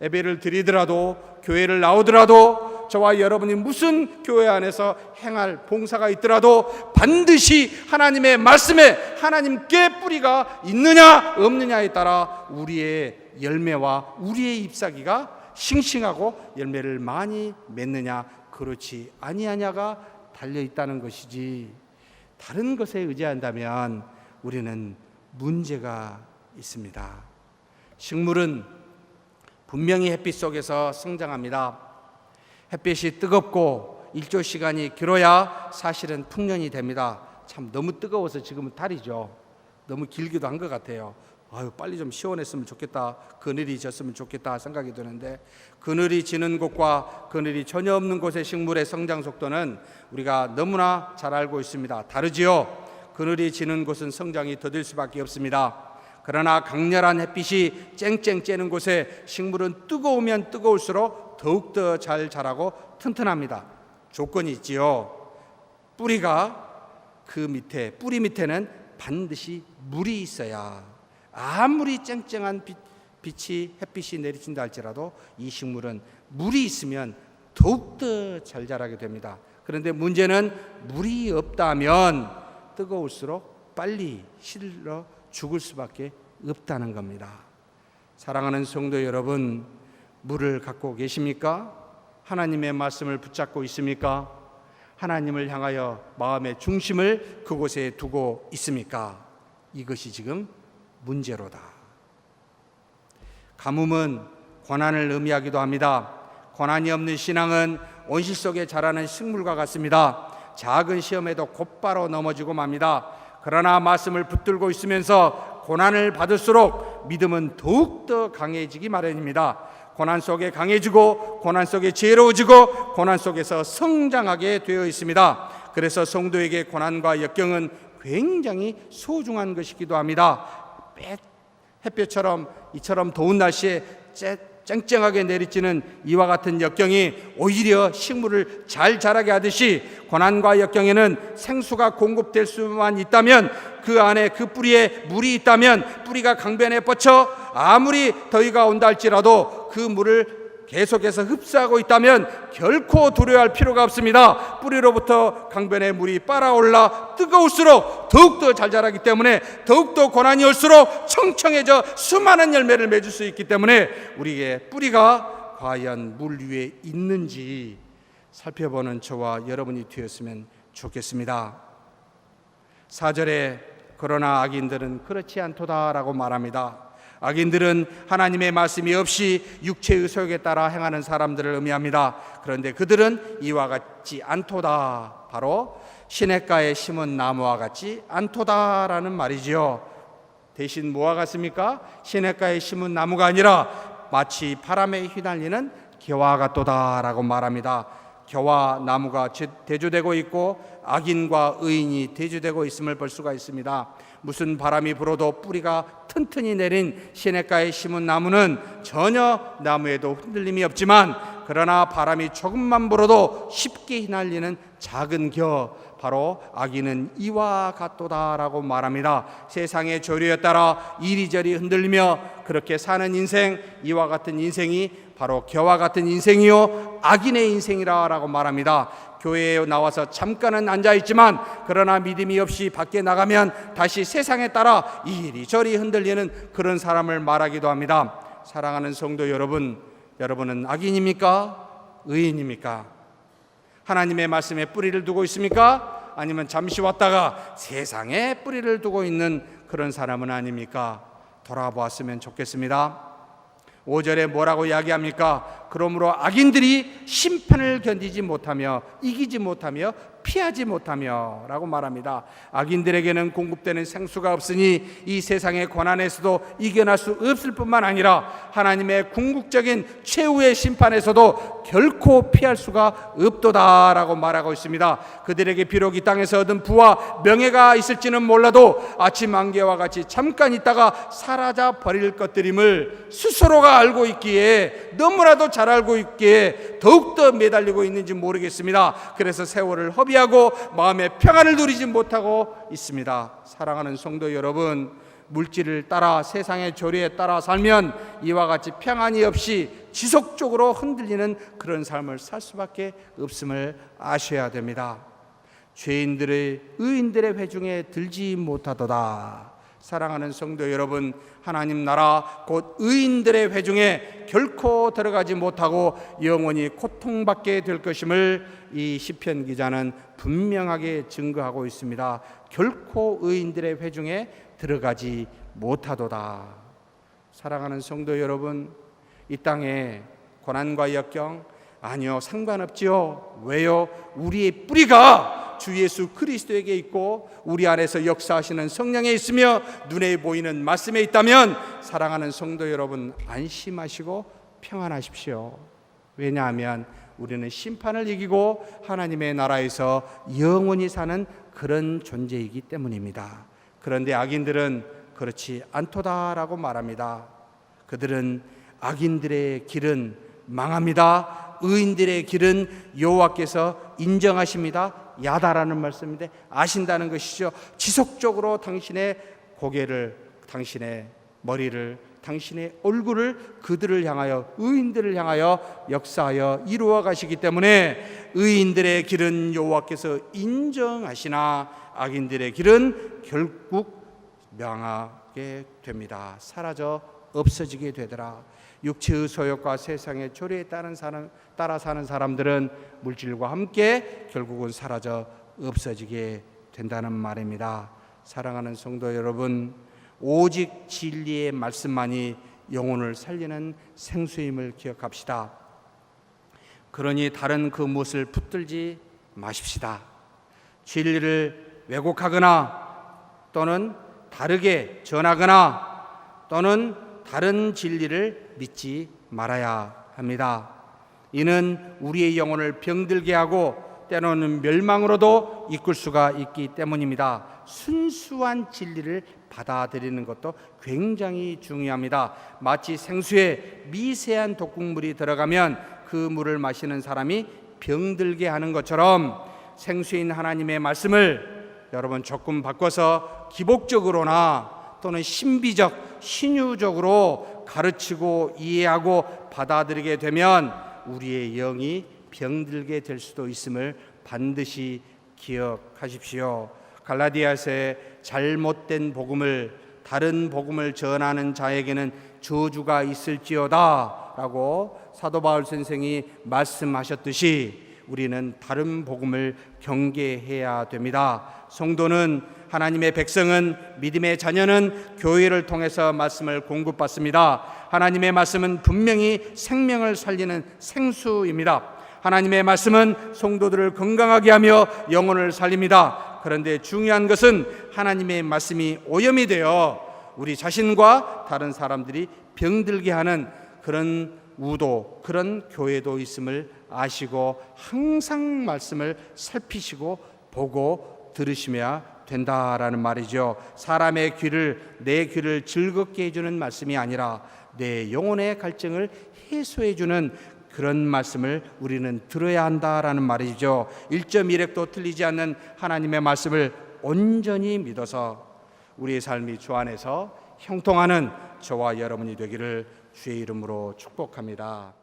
Speaker 1: 예배를 드리더라도, 교회를 나오더라도, 저와 여러분이 무슨 교회 안에서 행할 봉사가 있더라도 반드시 하나님의 말씀에 하나님께 뿌리가 있느냐 없느냐에 따라 우리의 열매와 우리의 잎사귀가 싱싱하고 열매를 많이 맺느냐 그렇지 아니하냐가 달려있다는 것이지, 다른 것에 의지한다면 우리는 문제가 있습니다. 식물은 분명히 햇빛 속에서 성장합니다. 햇빛이 뜨겁고 일조 시간이 길어야 사실은 풍년이 됩니다. 참 너무 뜨거워서 지금은 달이죠. 너무 길기도 한 것 같아요. 빨리 좀 시원했으면 좋겠다, 그늘이 졌으면 좋겠다 생각이 드는데, 그늘이 지는 곳과 그늘이 전혀 없는 곳의 식물의 성장 속도는 우리가 너무나 잘 알고 있습니다. 다르지요. 그늘이 지는 곳은 성장이 더딜 수밖에 없습니다. 그러나 강렬한 햇빛이 쨍쨍 쬐는 곳에 식물은 뜨거우면 뜨거울수록 더욱더 잘 자라고 튼튼합니다. 조건이 있지요. 뿌리가 뿌리 밑에는 반드시 물이 있어야, 아무리 쨍쨍한 햇빛이 내리친다 할지라도 이 식물은 물이 있으면 더욱더 잘 자라게 됩니다. 그런데 문제는 물이 없다면 뜨거울수록 빨리 실러 죽을 수밖에 없다는 겁니다. 사랑하는 성도 여러분, 물을 갖고 계십니까? 하나님의 말씀을 붙잡고 있습니까? 하나님을 향하여 마음의 중심을 그곳에 두고 있습니까? 이것이 지금 문제로다. 가뭄은 고난을 의미하기도 합니다. 고난이 없는 신앙은 온실 속에 자라는 식물과 같습니다. 작은 시험에도 곧바로 넘어지고 맙니다. 그러나 말씀을 붙들고 있으면서 고난을 받을수록 믿음은 더욱더 강해지기 마련입니다. 고난 속에 강해지고 고난 속에 지혜로워지고 고난 속에서 성장하게 되어 있습니다. 그래서 성도에게 고난과 역경은 굉장히 소중한 것이기도 합니다. 햇볕처럼 이처럼 더운 날씨에 쨍쨍하게 내리쬐는 이와 같은 역경이 오히려 식물을 잘 자라게 하듯이, 고난과 역경에는 생수가 공급될 수만 있다면, 그 안에 그 뿌리에 물이 있다면, 뿌리가 강변에 뻗쳐 아무리 더위가 온다 할지라도 그 물을 계속해서 흡수하고 있다면 결코 두려워할 필요가 없습니다. 뿌리로부터 강변에 물이 빨아올라 뜨거울수록 더욱더 잘 자라기 때문에, 더욱더 고난이 올수록 청청해져 수많은 열매를 맺을 수 있기 때문에 우리의 뿌리가 과연 물 위에 있는지 살펴보는 저와 여러분이 되었으면 좋겠습니다. 4절에 그러나 악인들은 그렇지 않도다라고 말합니다. 악인들은 하나님의 말씀이 없이 육체의 소욕에 따라 행하는 사람들을 의미합니다. 그런데 그들은 이와 같지 않도다, 바로 시냇가에 심은 나무와 같지 않도다라는 말이지요. 대신 뭐와 같습니까? 시냇가에 심은 나무가 아니라 마치 바람에 휘날리는 겨와 같도다라고 말합니다. 겨와 나무가 대조되고 있고 악인과 의인이 대조되고 있음을 볼 수가 있습니다. 무슨 바람이 불어도 뿌리가 튼튼히 내린 시냇가에 심은 나무는 전혀 나무에도 흔들림이 없지만, 그러나 바람이 조금만 불어도 쉽게 휘날리는 작은 겨, 바로 악인은 이와 같도다라고 말합니다. 세상의 조류에 따라 이리저리 흔들리며 그렇게 사는 인생, 이와 같은 인생이 바로 겨와 같은 인생이요 악인의 인생이라고 말합니다. 교회에 나와서 잠깐은 앉아있지만 그러나 믿음이 없이 밖에 나가면 다시 세상에 따라 이리저리 흔들리는 그런 사람을 말하기도 합니다. 사랑하는 성도 여러분, 여러분은 악인입니까? 의인입니까? 하나님의 말씀에 뿌리를 두고 있습니까? 아니면 잠시 왔다가 세상에 뿌리를 두고 있는 그런 사람은 아닙니까? 돌아보았으면 좋겠습니다. 5절에 뭐라고 이야기합니까? 그러므로 악인들이 심판을 견디지 못하며 이기지 못하며 피하지 못하며 라고 말합니다. 악인들에게는 공급되는 생수가 없으니 이 세상의 고난에서도 이겨낼 수 없을 뿐만 아니라 하나님의 궁극적인 최후의 심판에서도 결코 피할 수가 없도다 라고 말하고 있습니다. 그들에게 비록 이 땅에서 얻은 부와 명예가 있을지는 몰라도 아침 안개와 같이 잠깐 있다가 사라져 버릴 것들임을 스스로가 알고 있기에, 너무나도 잘 알고 있기에 더욱더 매달리고 있는지 모르겠습니다. 그래서 세월을 허비하고 마음의 평안을 누리지 못하고 있습니다. 사랑하는 성도 여러분, 물질을 따라 세상의 조류에 따라 살면 이와 같이 평안이 없이 지속적으로 흔들리는 그런 삶을 살 수밖에 없음을 아셔야 됩니다. 죄인들의 의인들의 회중에 들지 못하도다. 사랑하는 성도 여러분, 하나님 나라 곧 의인들의 회중에 결코 들어가지 못하고 영원히 고통받게 될 것임을 이 시편 기자는 분명하게 증거하고 있습니다. 결코 의인들의 회중에 들어가지 못하도다. 사랑하는 성도 여러분, 이 땅에 고난과 역경 아니요, 상관없지요. 왜요? 우리의 뿌리가 주 예수 그리스도에게 있고 우리 안에서 역사하시는 성령에 있으며 눈에 보이는 말씀에 있다면 사랑하는 성도 여러분, 안심하시고 평안하십시오. 왜냐하면 우리는 심판을 이기고 하나님의 나라에서 영원히 사는 그런 존재이기 때문입니다. 그런데 악인들은 그렇지 않도다라고 말합니다. 그들은 악인들의 길은 망합니다. 의인들의 길은 여호와께서 인정하십니다. 야다라는 말씀인데 아신다는 것이죠. 지속적으로 당신의 고개를, 당신의 머리를, 당신의 얼굴을 그들을 향하여, 의인들을 향하여 역사하여 이루어 가시기 때문에 의인들의 길은 여호와께서 인정하시나 악인들의 길은 결국 명하게 됩니다. 사라져 없어지게 되더라. 육체의 소욕과 세상의 조리에 따라 사는 사람들은 물질과 함께 결국은 사라져 없어지게 된다는 말입니다. 사랑하는 성도 여러분, 오직 진리의 말씀만이 영혼을 살리는 생수임을 기억합시다. 그러니 다른 그 무엇을 붙들지 마십시다. 진리를 왜곡하거나 또는 다르게 전하거나 또는 다른 진리를 믿지 말아야 합니다. 이는 우리의 영혼을 병들게 하고 때로는 멸망으로도 이끌 수가 있기 때문입니다. 순수한 진리를 받아들이는 것도 굉장히 중요합니다. 마치 생수에 미세한 독극물이 들어가면 그 물을 마시는 사람이 병들게 하는 것처럼 생수인 하나님의 말씀을 여러분 조금 바꿔서 기복적으로나 또는 신비적, 신유적으로 가르치고 이해하고 받아들이게 되면 우리의 영이 병들게 될 수도 있음을 반드시 기억하십시오. 갈라디아서에 잘못된 복음을, 다른 복음을 전하는 자에게는 저주가 있을지어다 라고 사도 바울 선생이 말씀하셨듯이 우리는 다른 복음을 경계해야 됩니다. 성도는, 하나님의 백성은, 믿음의 자녀는 교회를 통해서 말씀을 공급받습니다. 하나님의 말씀은 분명히 생명을 살리는 생수입니다. 하나님의 말씀은 성도들을 건강하게 하며 영혼을 살립니다. 그런데 중요한 것은 하나님의 말씀이 오염이 되어 우리 자신과 다른 사람들이 병들게 하는 그런 우도, 그런 교회도 있음을 아시고 항상 말씀을 살피시고 보고 들으시면 된다라는 말이죠. 사람의 귀를, 내 귀를 즐겁게 해주는 말씀이 아니라 내 영혼의 갈증을 해소해주는 그런 말씀을 우리는 들어야 한다라는 말이죠. 1.1획도 틀리지 않는 하나님의 말씀을 온전히 믿어서 우리의 삶이 주 안에서 형통하는 저와 여러분이 되기를 주의 이름으로 축복합니다.